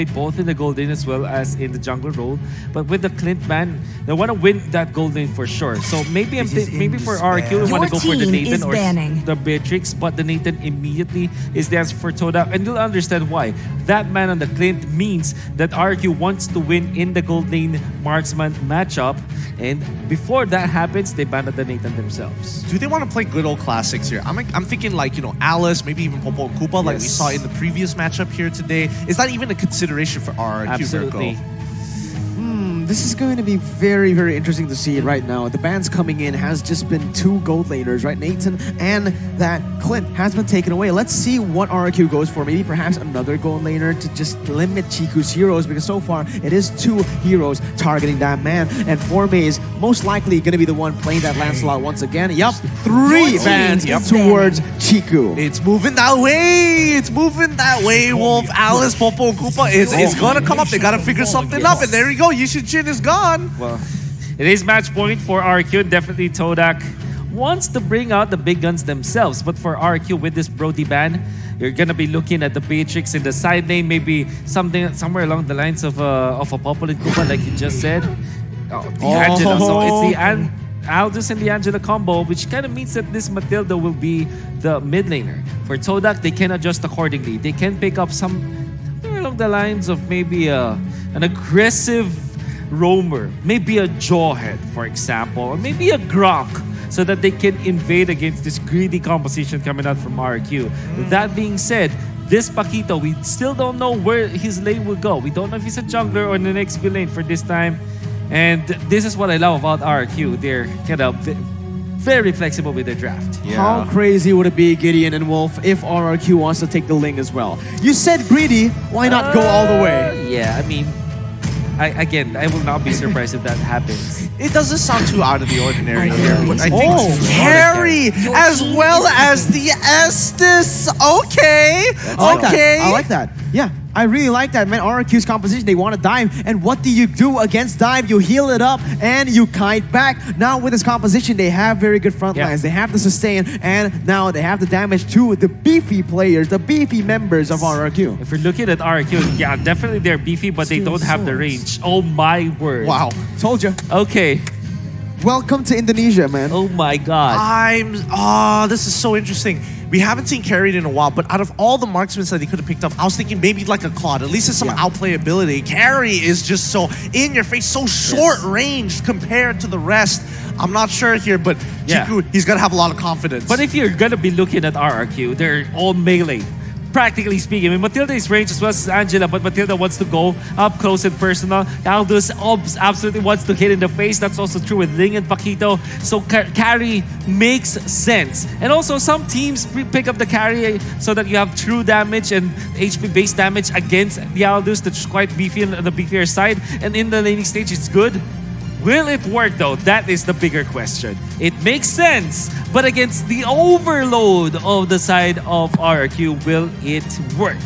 both in the gold lane as well as in the jungler role. But with the Clint ban, they want to win that gold lane for sure. So maybe maybe for RRQ, we want to go for the Nathan or the Beatrix, but the Nathan immediately is the answer for TODAK, and you'll understand why. That man on the Clint means that RRQ wants to win in the gold lane marksman matchup, and before that happens, they banned the Nathan themselves. Do they want to play good old classics here? I'm thinking like, you know, Alice, maybe even Popo and Koopa, like we saw in the previous matchup here today. Is that even a consideration for RRQ? Absolutely. This is going to be very, very interesting to see right now. The bans coming in has just been 2 gold laners, right? Nathan and that Clint has been taken away. Let's see what RRQ goes for. Maybe perhaps another gold laner to just limit Chiku's heroes, because so far it is 2 heroes targeting that man. And Formay is most likely going to be the one playing that Lancelot once again. Yup, 3 bans towards Chiku. It's moving that way. It's moving that way, Wolf. Alice, Popo, and Koopa is going to come up. They got to figure something up. And there you go. Yushin is gone. Well, it is match point for RRQ. Definitely TODAK wants to bring out the big guns themselves. But for RRQ, with this Brody ban, you're going to be looking at the Beatrix in the side lane. Maybe somewhere along the lines of a Popol and Koopa, like you just said. The Angela. So it's the Aldous and the Angela combo, which kind of means that this Matilda will be the mid laner. For TODAK, they can adjust accordingly. They can pick up somewhere along the lines of maybe an aggressive roamer, maybe a Jawhead, for example, or maybe a Gronk, so that they can invade against this greedy composition coming out from RRQ. That being said, this Paquito, we still don't know where his lane will go. We don't know if he's a jungler or in the next B lane for this time. And this is what I love about RRQ. They're kind of very flexible with their draft. Yeah. How crazy would it be, Gideon and Wolf, if RRQ wants to take the Ling as well? You said greedy, why not go all the way? Yeah, I mean, I will not be surprised if that happens. It doesn't sound too out of the ordinary here, but I think carry as well as the Estes. Okay. I like that. Yeah, I really like that, man. RRQ's composition, they want to dive. And what do you do against dive? You heal it up and you kite back. Now with this composition, they have very good front lines. They have the sustain, and now they have the damage to the beefy players, the beefy members of RRQ. If you're looking at RRQ, yeah, definitely they're beefy, but they don't have the range. Oh my word. Wow. Told you. Okay. Welcome to Indonesia, man. Oh my god. This is so interesting. We haven't seen carried in a while, but out of all the marksmen that he could have picked up, I was thinking maybe like a Claude. At least there's some outplay ability. Carry is just so in your face, so short range compared to the rest. I'm not sure here, but Chiku, he's gonna have a lot of confidence. But if you're gonna be looking at RRQ, they're all melee. Practically speaking, I mean, Matilda is ranged as well as Angela, but Matilda wants to go up close and personal. Aldous absolutely wants to hit in the face. That's also true with Ling and Paquito. So carry makes sense. And also, some teams pick up the carry so that you have true damage and HP-based damage against the Aldous, that's quite beefy on the beefier side. And in the laning stage, it's good. Will it work though? That is the bigger question. It makes sense, but against the overload of the side of RRQ, will it work?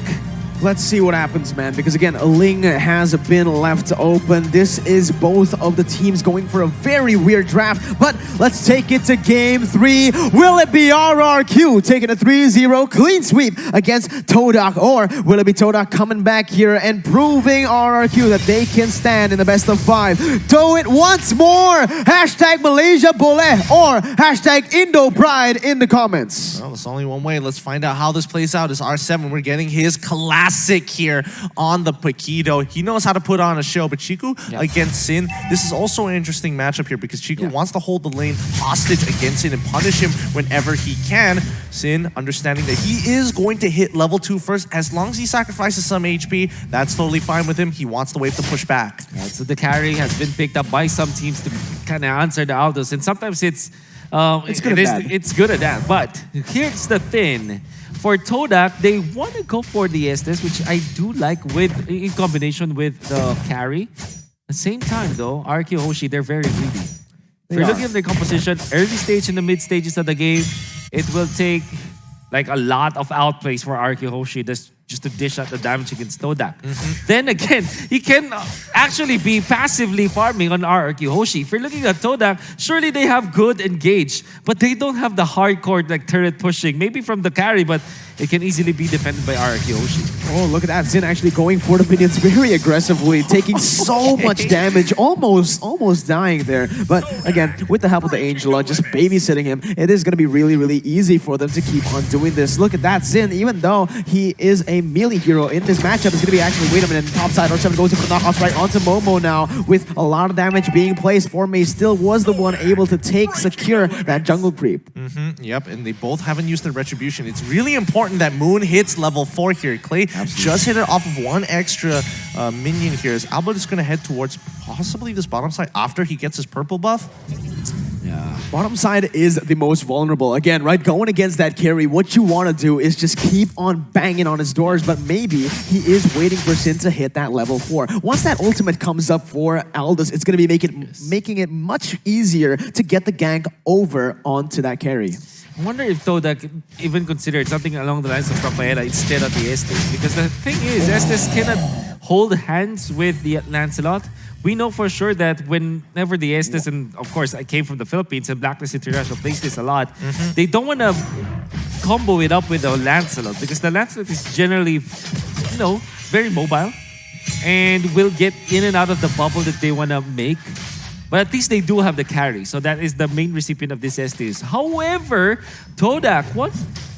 Let's see what happens, man, because again, a Ling has been left open. This is both of the teams going for a very weird draft, but let's take it to game 3. Will it be RRQ taking a 3-0 clean sweep against TODAK, or will it be TODAK coming back here and proving RRQ that they can stand in the best of 5? Do it once more! Hashtag Malaysia Boleh or hashtag Indo Pride in the comments. Well, there's only one way. Let's find out how this plays out. It's R7. We're getting his classic here on the Paquito. He knows how to put on a show, but Chiku against Sin, this is also an interesting matchup here because Chiku wants to hold the lane hostage against Sin and punish him whenever he can. Sin, understanding that he is going to hit level 2 first, as long as he sacrifices some HP, that's totally fine with him. He wants the wave to push back. So the carry has been picked up by some teams to kind of answer the Aldous, and sometimes it's good at that. But here's the thing. For TODAK, they want to go for the Estes, which I do like in combination with the carry. At the same time, though, RRQ Hoshi, they're very greedy. If you're looking at their composition, early stage and the mid stages of the game, it will take like a lot of outplays for RRQ Hoshi just to dish out the damage against TODAK. Then again, he can actually be passively farming on RRQ Hoshi. If you're looking at TODAK, surely they have good engage, but they don't have the hardcore like turret pushing. Maybe from the carry, but it can easily be defended by RRQ Hoshi. Oh, look at that. Xin actually going for the minions very aggressively, taking so much damage, almost dying there. But again, with the help of the Angela, just babysitting him, it is going to be really, really easy for them to keep on doing this. Look at that. Xin, even though he is a melee hero in this matchup, is going to be actually, wait a minute, top side, R7 goes in for the knockouts right onto Momo now, with a lot of damage being placed. Formay still was the one able to secure that jungle creep. Yep, and they both haven't used their retribution. It's really important that Moon hits level 4 here. Clay just hit it off of one extra minion here. As Albert is going to head towards possibly this bottom side after he gets his purple buff. Yeah. Bottom side is the most vulnerable. Again, right, going against that carry, what you want to do is just keep on banging on his doors, but maybe he is waiting for Sin to hit that level 4. Once that ultimate comes up for Aldous, it's going to be making it much easier to get the gank over onto that carry. I wonder if TODAK even considered something along the lines of Rafaela instead of the Estes. Because the thing is, Estes cannot hold hands with the Lancelot. We know for sure that whenever the Estes, and of course I came from the Philippines and Blacklist International plays this a lot, they don't want to combo it up with the Lancelot because the Lancelot is generally, you know, very mobile and will get in and out of the bubble that they want to make. But at least they do have the carry, so that is the main recipient of this Estes. However, TODAK,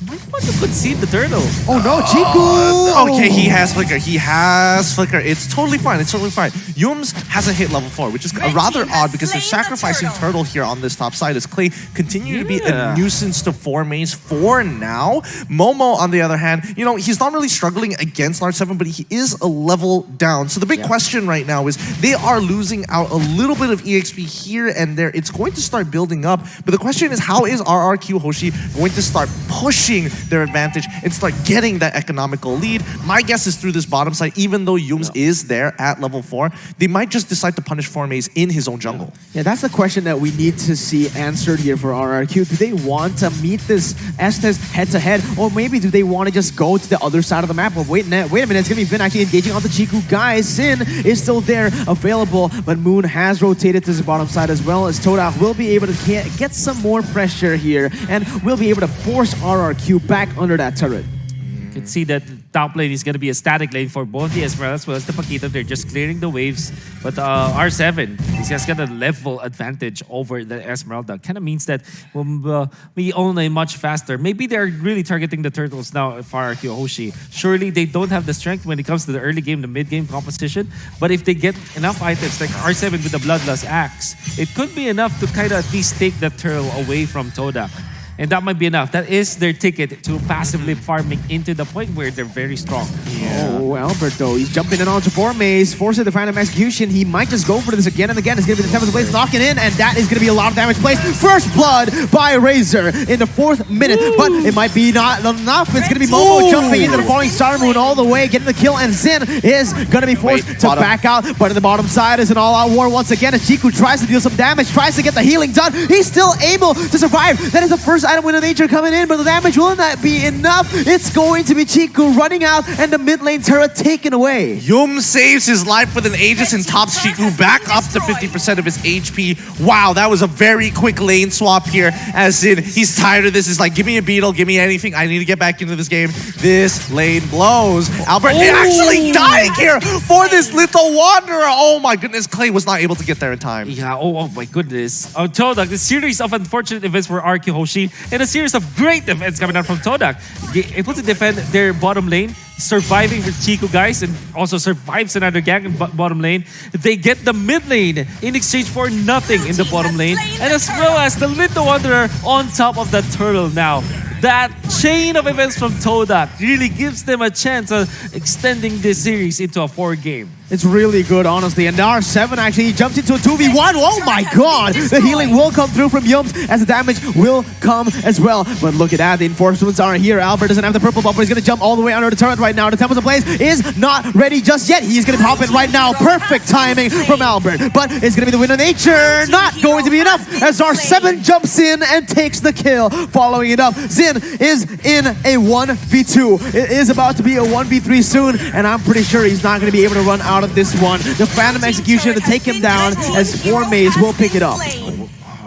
might want to concede the turtle. Oh no, Chiku! Okay, he has Flicker. He has Flicker. It's totally fine. It's totally fine. Yums hasn't hit level 4, which is rather odd because they're sacrificing turtle here on this top side as Clay continue to be a nuisance to Formays for now. Momo, on the other hand, you know, he's not really struggling against Large 7, but he is a level down. So the big question right now is they are losing out a little bit of EXP here and there. It's going to start building up. But the question is, how is RRQ Hoshi going to start pushing their advantage and start getting that economical lead? My guess is through this bottom side, even though Yums is there at level 4, they might just decide to punish Formays in his own jungle. Yeah, that's the question that we need to see answered here for RRQ. Do they want to meet this Estes head-to-head, or maybe do they want to just go to the other side of the map? Well, wait a minute, it's going to be Vin actually engaging on the Chiku guys. Sin is still there, available, but Moon has rotated to the bottom side as well, as TODAK will be able to get some more pressure here and will be able to force RRQ back under that turret. You can see that the top lane is going to be a static lane for both the Esmeralda as well as the Paquito. They're just clearing the waves. But R7, he's just got a level advantage over the Esmeralda. Kind of means that we'll be on a much faster. Maybe they're really targeting the turtles now for RRQ Hoshi. Surely they don't have the strength when it comes to the early game, the mid game composition. But if they get enough items like R7 with the Bloodlust Axe, it could be enough to kind of at least take the turtle away from TODAK. And that might be enough. That is their ticket to passively farming into the point where they're very strong. Yeah. Oh, Alberto, he's jumping in onto Formays, forcing the final execution. He might just go for this again and again. It's going to be the 7th place knocking in, and that is going to be a lot of damage placed. First blood by Razor in the 4th minute, but it might be not enough. It's going to be Momo jumping into the falling Star Moon all the way, getting the kill, and Xin is going to be forced to back out. But in the bottom side is an all-out war once again as Chiku tries to deal some damage, tries to get the healing done. He's still able to survive. That is the first item with a nature coming in, but the damage will not be enough. It's going to be Chiku running out and the mid lane turret taken away. Yum saves his life with an Aegis and tops Chiku back up to 50% of his HP. Wow, that was a very quick lane swap here, as in he's tired of this. He's like, give me a beetle, give me anything. I need to get back into this game. This lane blows. Albert actually dying here for this little wanderer. Oh my goodness, Clay was not able to get there in time. Yeah, oh my goodness. TODAK, the series of unfortunate events for RRQ Hoshi and a series of great events coming out from TODAK. Able to defend their bottom lane, surviving with Chiku guys, and also survives another gang in bottom lane. They get the mid lane in exchange for nothing in the bottom lane, and as well as the Little Wanderer on top of the turtle now. That chain of events from TODAK really gives them a chance of extending this series into a 4 game. It's really good, honestly. And R7 actually jumps into a 2v1. Oh my god! The healing will come through from Yums as the damage will come as well. But look at that, the enforcements are here. Albert doesn't have the purple bumper. He's going to jump all the way under the turret right now. The Temples of Blaze is not ready just yet. He's going to pop it right now. Perfect timing from Albert. But it's going to be the win of nature. Not going to be enough as R7 jumps in and takes the kill. Following it up, Xin is in a 1v2. It is about to be a 1v3 soon, and I'm pretty sure he's not going to be able to run out of this one. The Phantom Execution to take him down as 4 Maze will pick it up.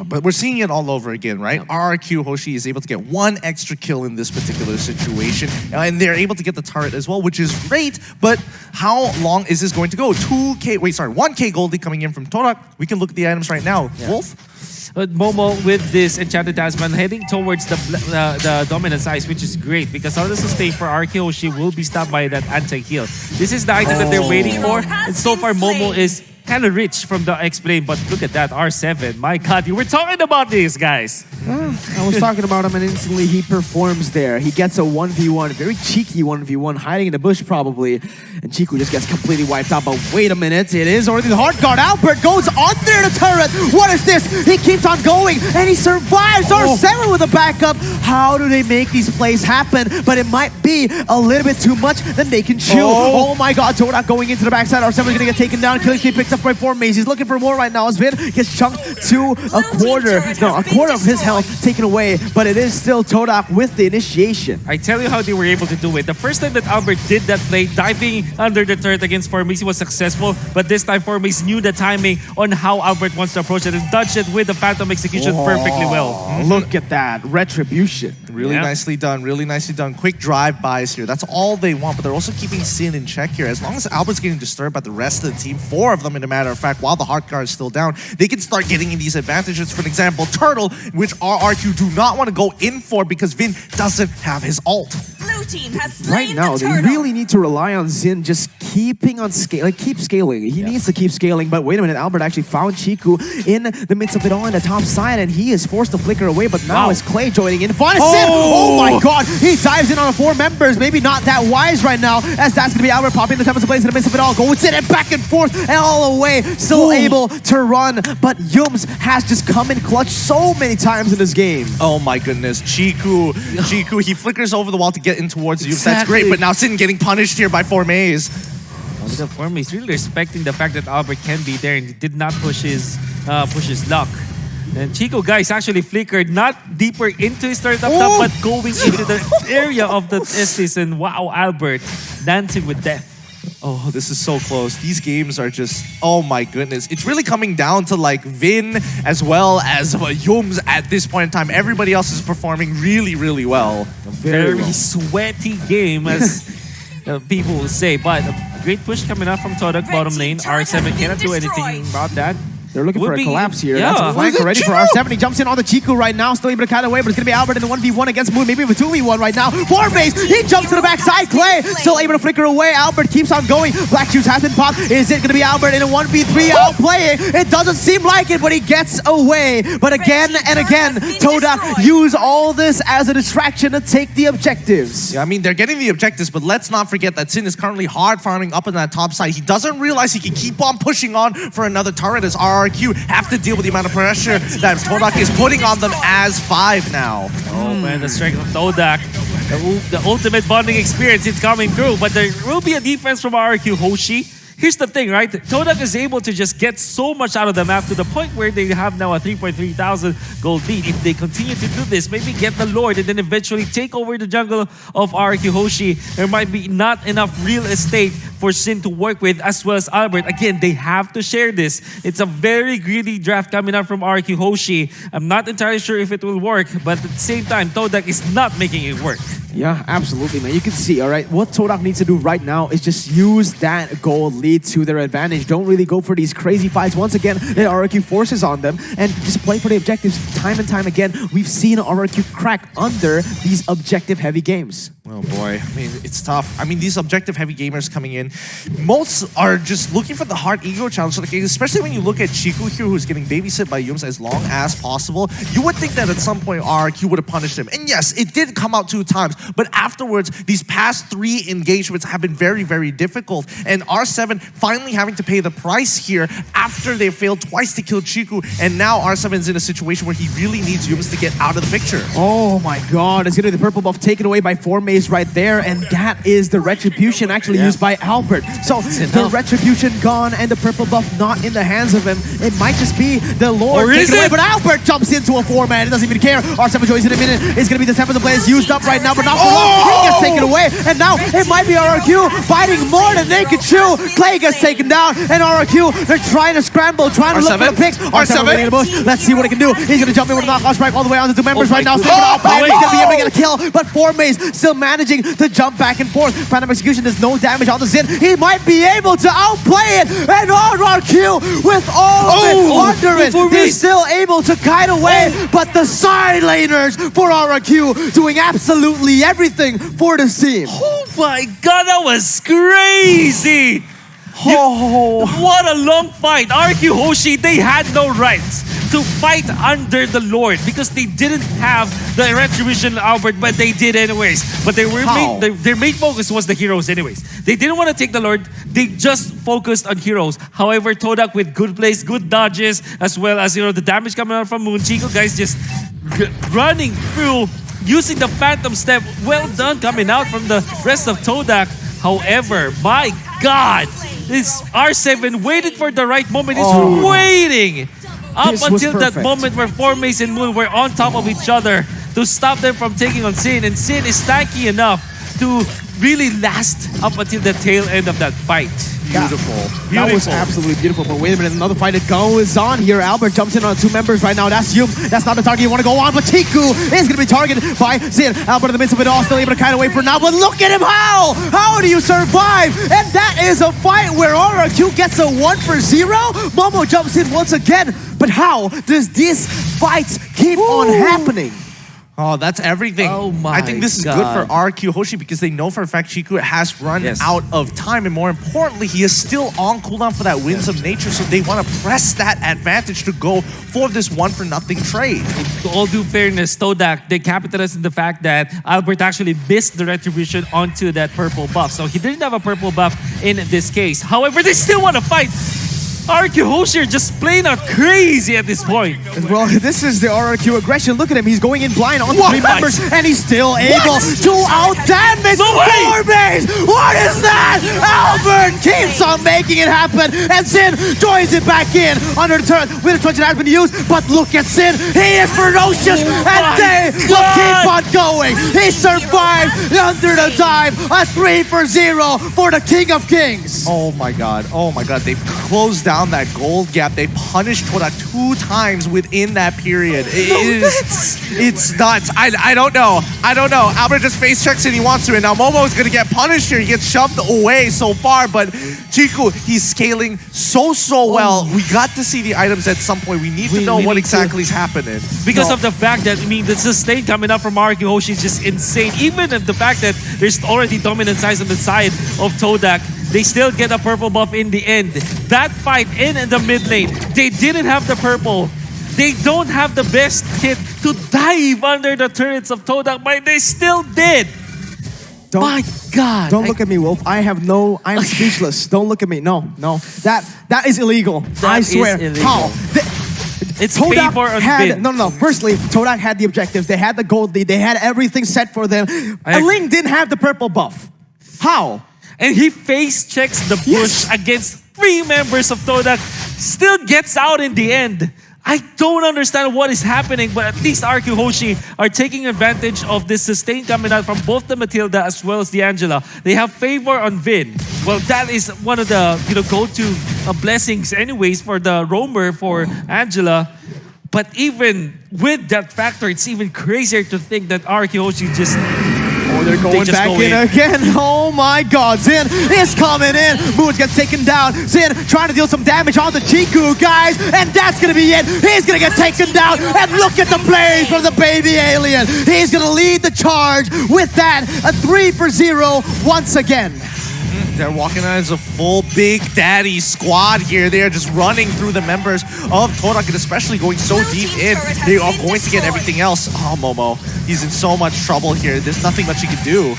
But we're seeing it all over again, right? RRQ Hoshi is able to get 1 extra kill in this particular situation, and they're able to get the turret as well, which is great. But how long is this going to go? 1K Goldie coming in from TODAK. We can look at the items right now. Wolf? Momo with this Enchanted Talisman heading towards the Dominance Ice, which is great because all the sustain for RRQ Hoshi will be stopped by that anti-heal. This is the item that they're waiting for, and so far Momo is kind of rich from the X-Blade, but look at that, R7. My god, you were talking about these guys. I was talking about him and instantly he performs there. He gets a 1v1, very cheeky 1v1, hiding in the bush probably. And Chiku just gets completely wiped out, but wait a minute, it is already the hard guard. Albert goes under the turret. What is this? He keeps on going and he survives. R7 with a backup. How do they make these plays happen? But it might be a little bit too much, then they can chew. Oh my god, TODAK going into the backside. R7 is going to get taken down. Killing Key picks up by 4 Maze. He's looking for more right now as Vin gets chunked to a quarter of his health taken away, but it is still TODAK with the initiation. I tell you how they were able to do it. The first time that Albert did that play, diving under the turret against 4 Maze, he was successful, but this time 4 Maze knew the timing on how Albert wants to approach it and dodged it with the Phantom Execution perfectly well. Look at that, retribution. Really nicely done, really nicely done. Quick drive-bys here. That's all they want, but they're also keeping Sin in check here. As long as Albert's getting disturbed by the rest of the team, 4 of them in a matter of fact, while the hard guard is still down, they can start getting in these advantages. For example, Turtle, which RRQ do not want to go in for because Vin doesn't have his ult. Right now, they really need to rely on Xin just keeping on keep scaling. He needs to keep scaling, but wait a minute, Albert actually found Chiku in the midst of it all on the top side, and he is forced to flicker away, but now is Clay joining in. Xin! Oh my god! He dives in on 4 members, maybe not that wise right now, as that's going to be Albert popping the Tempest of Blaze in the midst of it all, goes in and back and forth, and all the way, still able to run, but Yums has just come in clutch so many times in this game. Oh my goodness, Chiku, he flickers over the wall to get in towards Yums. That's great, but now Sin getting punished here by 4 Maze. The 4 Maze really respecting the fact that Albert can be there and he did not push his luck. And Chico, guys, actually flickered not deeper into his turret up top, but going into the area of the Estes. And wow, Albert dancing with death. Oh, this is so close. These games are just, oh my goodness. It's really coming down to like Vin as well as Yums at this point in time. Everybody else is performing really, really well. Very sweaty game, as people will say. But a great push coming up from TODAK bottom lane. R7 cannot do anything about that. They're looking for a collapse here. Yeah. That's a flank already for R7. He jumps in on the Chiku right now, still able to cut away, but it's going to be Albert in the 1v1 against Moon, maybe with 2v1 right now. 4 Maze, he jumps to the backside. Clay still able to flicker away. Albert keeps on going. Black Shoes has been popped. Is it going to be Albert in a 1v3 outplaying? It doesn't seem like it, but he gets away. But again and again, TODAK use all this as a distraction to take the objectives. Yeah, I mean, they're getting the objectives, but let's not forget that Sin is currently hard farming up on that top side. He doesn't realize he can keep on pushing on for another turret as RRQ have to deal with the amount of pressure that TODAK is putting on them as 5 now. Oh man, the strength of TODAK. The ultimate bonding experience is coming through, but there will be a defense from RRQ Hoshi. Here's the thing, right? TODAK is able to just get so much out of the map to the point where they have now a 3.3 thousand gold lead. If they continue to do this, maybe get the Lord and then eventually take over the jungle of RRQ Hoshi, there might be not enough real estate for Sin to work with as well as Albert. Again, they have to share this. It's a very greedy draft coming up from RRQ Hoshi. I'm not entirely sure if it will work, but at the same time, TODAK is not making it work. Yeah, absolutely, man. You can see, all right, what TODAK needs to do right now is just use that gold lead to their advantage. Don't really go for these crazy fights. Once again, the RRQ forces on them and just play for the objectives time and time again. We've seen RRQ crack under these objective-heavy games. Oh boy, I mean, it's tough. I mean, these objective-heavy gamers coming in, most are just looking for the hard ego challenge. Like, especially when you look at Chiku here, who's getting babysit by Yums as long as possible. You would think that at some point RRQ would have punished him. And yes, it did come out 2 times, but afterwards, these past 3 engagements have been very, very difficult. And R7 finally having to pay the price here after they failed twice to kill Chiku. And now R7's in a situation where he really needs Yums to get out of the picture. Oh my god, it's gonna be the purple buff taken away by 4 Maze right there, and that is the retribution actually used by Albert. So the retribution gone and the purple buff not in the hands of him. It might just be the Lord taken away, but Albert jumps into a 4-man. It doesn't even care. R7 joins in a minute. It's gonna be the tempo the play is used up right now, but not for long. He gets taken away, and now it might be RRQ fighting more than they can chew. Clay gets taken down, and RRQ, they're trying to scramble, trying to look for the picks. R7 in the bush. Let's see what he can do. He's gonna jump in with a knockout strike all the way on to 2 members right now. He's gonna be able to get a kill, but 4 Maze still managing to jump back and forth. Phantom Execution does no damage on the Zin. He might be able to outplay it, and RRQ with all of it under it. He's still able to kite away, but the side laners for RRQ doing absolutely everything for the team. Oh my god, that was crazy! What a long fight. RRQ Hoshi, they had no rights to fight under the Lord because they didn't have the retribution Albert, but they did anyways. But they were their main focus was the heroes anyways. They didn't want to take the Lord. They just focused on heroes. However, TODAK with good plays, good dodges, as well as the damage coming out from Moon. Chico guys just running through, using the Phantom Step. Well done coming out from the rest of TODAK. However, my God, this R7 waited for the right moment. He's waiting up until that moment where 4 Maze and Moon were on top of each other to stop them from taking on Sin. And Sin is tanky enough to really last up until the tail end of that fight. Beautiful. That was absolutely beautiful. But wait a minute, another fight goes on here. Albert jumps in on 2 members right now. That's Yum. That's not the target you want to go on, but Chiku is going to be targeted by Zin. Albert in the midst of it all, still able to kite away for now. But look at him, how? How do you survive? And that is a fight where RRQ gets a 1-for-0. Momo jumps in once again. But how does these fights keep on happening? Oh, that's everything. Oh my I think this is good for RRQ Hoshi because they know for a fact Chiku has run out of time. And more importantly, he is still on cooldown for that Winds of Nature. So they want to press that advantage to go for this 1-for-nothing trade. To all due fairness, TODAK, they capitalized on the fact that Albert actually missed the retribution onto that purple buff. So he didn't have a purple buff in this case. However, they still want to fight. RRQ Hoshi are just plain out crazy at this point. Well, this is the RRQ aggression. Look at him. He's going in blind on 3 members, and he's still able to out-damage 4 Maze. What is that? Albert keeps on making it happen, and Sin joins it back in under the turret. Winter Trojan has been used, but look at Sin. He is ferocious, and they will keep on going. He survived under the dive. A 3-for-0 for the King of Kings. Oh my God. Oh my God. They've closed down that gold gap. They punished TODAK 2 times within that period. It's nuts. I don't know. Albert just face checks and he wants to, and now Momo is gonna get punished here. He gets shoved away so far, but Chiku, he's scaling so well. We got to see the items at some point. We need to know what exactly is happening. Because of the fact that, the sustain coming up from RRQ Hoshi is just insane. Even the fact that there's already dominant size on the side of TODAK, they still get a purple buff in the end. That fight in the mid lane, they didn't have the purple. They don't have the best hit to dive under the turrets of TODAK, but they still did. My God. Don't look at me, Wolf. I'm speechless. Don't look at me. No. That is illegal. I swear. How? It's favor on Vin. No. Firstly, TODAK had the objectives. They had the gold lead. They had everything set for them. Ling didn't have the purple buff. How? And he face checks the push against 3 members of TODAK, still gets out in the end. I don't understand what is happening, but at least RRQ Hoshi are taking advantage of this sustain coming out from both the Matilda as well as the Angela. They have favor on Vin. Well, that is one of the go-to blessings anyways for the roamer for Angela. But even with that factor, it's even crazier to think that RRQ Hoshi just Oh, they're going just back go in in. again. Oh my god. Zin is coming in. Moon gets taken down. Zin trying to deal some damage on the Chiku, guys. And that's going to be it. He's going to get taken down. And look at the plays from the baby alien. He's going to lead the charge with that. A 3-for-0 once again. They're walking out as a full Big Daddy squad here. They're just running through the members of TODAK, and especially going so deep in. They are going to get everything else. Oh, Momo, he's in so much trouble here. There's nothing much he can do.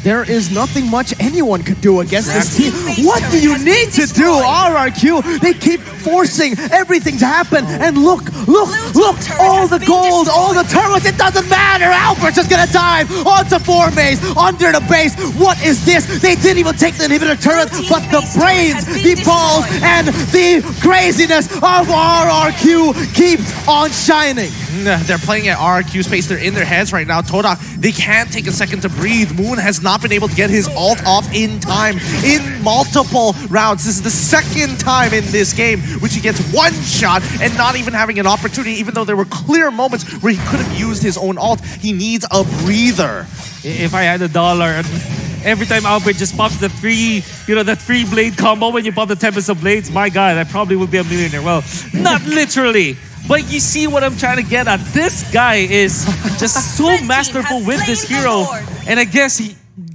There is nothing much anyone could do against this team. What do you need to do, RRQ? They keep forcing everything to happen. And look, all the gold, all the turrets, it doesn't matter. Albert's just gonna dive onto 4 maze, under the base. What is this? They didn't even take the inhibitor turret, but the brains, the balls, and the craziness of RRQ keeps on shining. They're playing at RRQ space. They're in their heads right now. TODAK, they can't take a second to breathe. Moon has not been able to get his ult off in time in multiple rounds. This is the second time in this game which he gets one shot and not even having an opportunity, even though there were clear moments where he could have used his own ult. He needs a breather. If I had $1, every time Albert just pops the 3-blade combo when you pop the Tempest of Blades, my God, I probably would be a millionaire. Well, not literally. But you see what I'm trying to get at. This guy is just so masterful with this hero. And I guess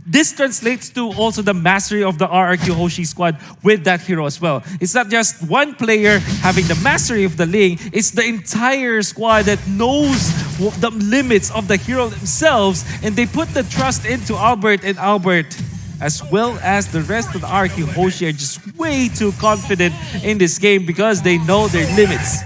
this translates to also the mastery of the RRQ Hoshi squad with that hero as well. It's not just one player having the mastery of the Ling, it's the entire squad that knows the limits of the hero themselves, and they put the trust into Albert, and Albert, as well as the rest of the RRQ Hoshi, are just way too confident in this game because they know their limits.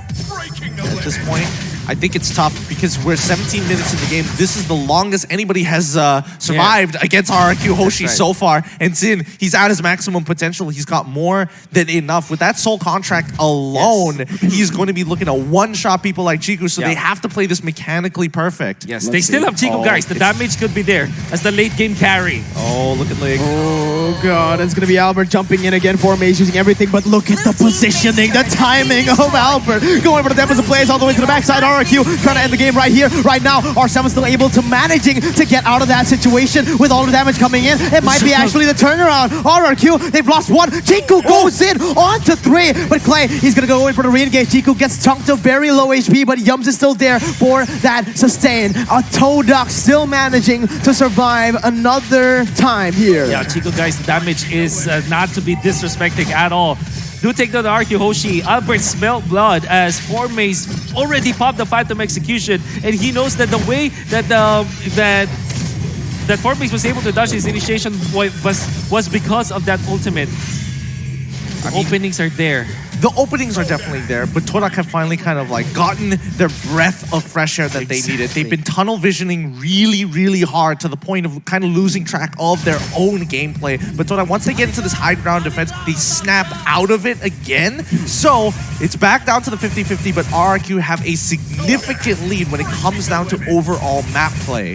At this point, I think it's tough because we're 17 minutes in the game. This is the longest anybody has survived against RRQ Hoshi so far. And Zin, he's at his maximum potential. He's got more than enough. With that soul contract alone, he's going to be looking to one-shot people like Chiku, so they have to play this mechanically perfect. Yes, they still have Chiku, guys. The damage could be there as the late game carry. Oh, look at Ling. Oh god, it's gonna be Albert jumping in again for Maze, using everything, but look at the positioning, the timing of Albert. Going for the depths of plays all the way to the backside. RRQ trying to end the game right here, right now. R7 still able to managing to get out of that situation with all the damage coming in. It might be actually the turnaround. RRQ, they've lost 1. Chiku goes in on to 3, but Clay, he's gonna go in for the re-engage. Chiku gets chunked to very low HP, but Yums is still there for that sustain. A TODAK still managing to survive another time here. Yeah, Chiku, guys, the damage is not to be disrespecting at all. Do take down the RRQ Hoshi. Albert smelled blood as 4 maze already popped the Phantom Execution, and he knows that the way that that 4 maze was able to dodge his initiation was because of that ultimate. The openings are there. The openings are definitely there, but TODAK have finally kind of like gotten their breath of fresh air that they needed. They've been tunnel visioning really, really hard to the point of kind of losing track of their own gameplay. But TODAK, once they get into this high ground defense, they snap out of it again. So it's back down to the 50-50, but RRQ have a significant lead when it comes down to overall map play.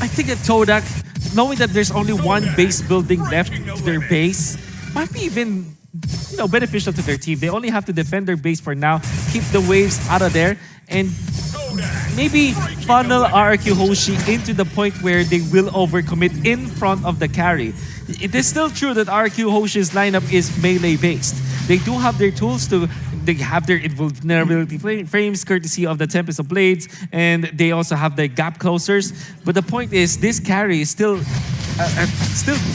I think at TODAK, knowing that there's only one base building left to their base, might be even beneficial to their team. They only have to defend their base for now, keep the waves out of there, and maybe funnel RRQ Hoshi into the point where they will overcommit in front of the carry. It is still true that RRQ Hoshi's lineup is melee based. They do have their tools they have their invulnerability frames courtesy of the Tempest of Blades, and they also have the gap closers. But the point is, this carry is still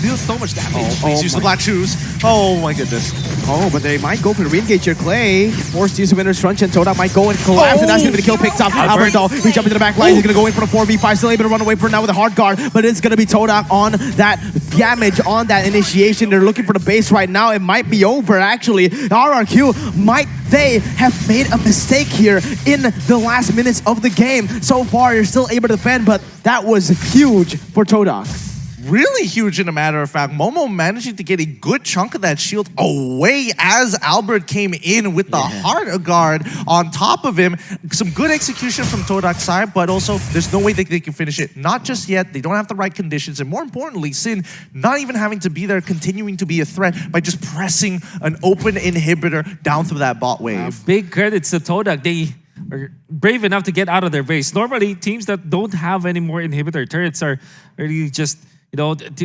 deals so much damage. Please use the black shoes. Oh my goodness. Oh, but they might go for the re-engage here. Clay forced to use the Winner's Trunch, and TODAK might go and collapse, and that's going to be the kill picked up. Albert, though, he's jumping to the back line. He's going to go in for the 4v5, still able to run away for now with a hard guard, but it's going to be TODAK on that damage, on that initiation. They're looking for the base right now. It might be over, actually. RRQ, might they have made a mistake here in the last minutes of the game? So far, you're still able to defend, but that was huge for TODAK. Really huge, in a matter of fact. Momo managing to get a good chunk of that shield away as Albert came in with the hard guard on top of him. Some good execution from TODAK's side, but also there's no way that they can finish it. Not just yet. They don't have the right conditions. And more importantly, Sin not even having to be there, continuing to be a threat by just pressing an open inhibitor down through that bot wave. Big credits to TODAK. They are brave enough to get out of their base. Normally, teams that don't have any more inhibitor turrets are really just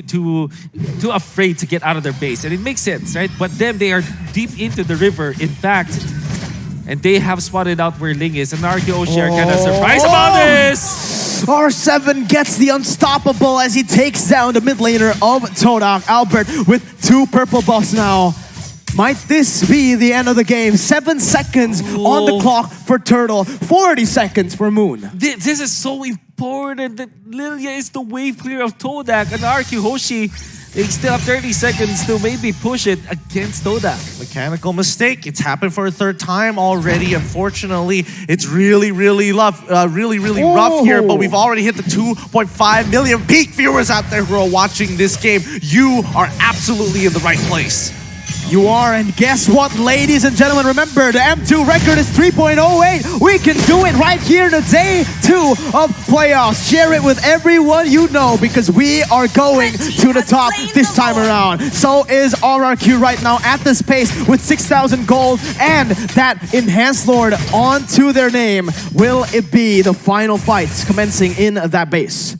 too afraid to get out of their base, and it makes sense, right? But then they are deep into the river, in fact, and they have spotted out where Ling is, and RRQ Oshi are kind of surprised about this. R7 gets the unstoppable as he takes down the mid laner of TODAK, Albert, with 2 purple buffs now. Might this be the end of the game? 7 seconds on the clock for Turtle, 40 seconds for Moon. This is so important that Lilia is the wave clear of TODAK, and RRQ Hoshi, they still have 30 seconds to maybe push it against TODAK. Mechanical mistake. It's happened for a 3rd time already. Unfortunately, it's really rough here, but we've already hit the 2.5 million peak viewers out there who are watching this game. You are absolutely in the right place. You are, and guess what, ladies and gentlemen? Remember, the M2 record is 3.08. We can do it right here in the day 2 of playoffs. Share it with everyone you know, because we are going to the top this time around. So is RRQ right now at this pace with 6,000 gold and that Enhanced Lord onto their name. Will it be the final fights commencing in that base?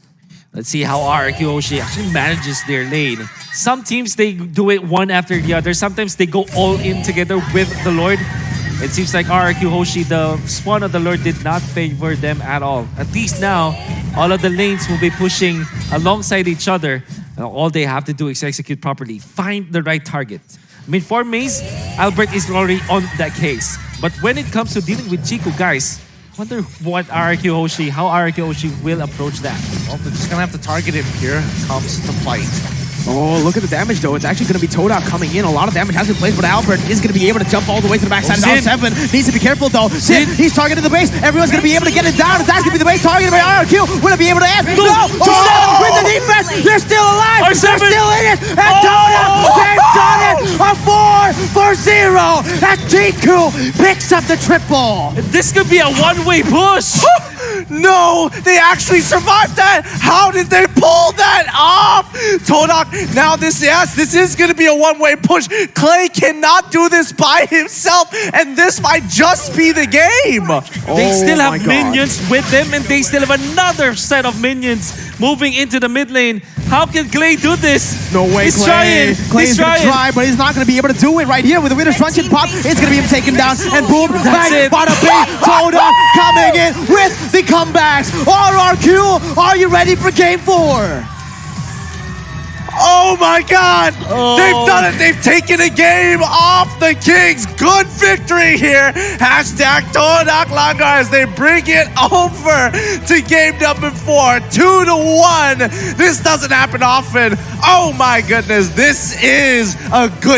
Let's see how RRQ Hoshi actually manages their lane. Some teams, they do it one after the other. Sometimes they go all in together with the Lord. It seems like RRQ Hoshi, the spawn of the Lord, did not favor them at all. At least now, all of the lanes will be pushing alongside each other. All they have to do is execute properly. Find the right target. I mean, for Maze, Albert is already on that case. But when it comes to dealing with Chico, guys, wonder what RRQ Hoshi, how RRQ Hoshi will approach that. Well, they're just gonna have to target him here. Comes to fight. Oh, look at the damage though. It's actually going to be TODAK coming in. A lot of damage has been placed, but Albert is going to be able to jump all the way to the backside. Sin. Now 7 needs to be careful though. Sin, he's targeting the base. Everyone's going to be able to get it down. That's going to be the base targeted by RRQ. Will it be able to end? No! Oh! With the defense, they're still alive. R7. They're still in it. And TODAK, they've done it. A 4-0. As Jiku picks up the triple. This could be a one-way push. No, they actually survived that. How did they pull that off? TODAK, now this is going to be a one-way push. Clay cannot do this by himself, and this might just be the game. They still have minions with them, and they still have another set of minions moving into the mid lane. How can Clay do this? No way, He's Clay. trying. Clay's gonna try, but he's not gonna be able to do it right here with the Winter's Truncheon pop. It's gonna be him taken down, and boom, That's bang, it. bada bing, TODAK coming in with the comebacks. RRQ, are you ready for game 4? Oh my God! They've done it! They've taken a game off the Kings! Good victory here! Hashtag TODAK Langar as they bring it over to game number 4. 2-1. This doesn't happen often. Oh my goodness, this is a good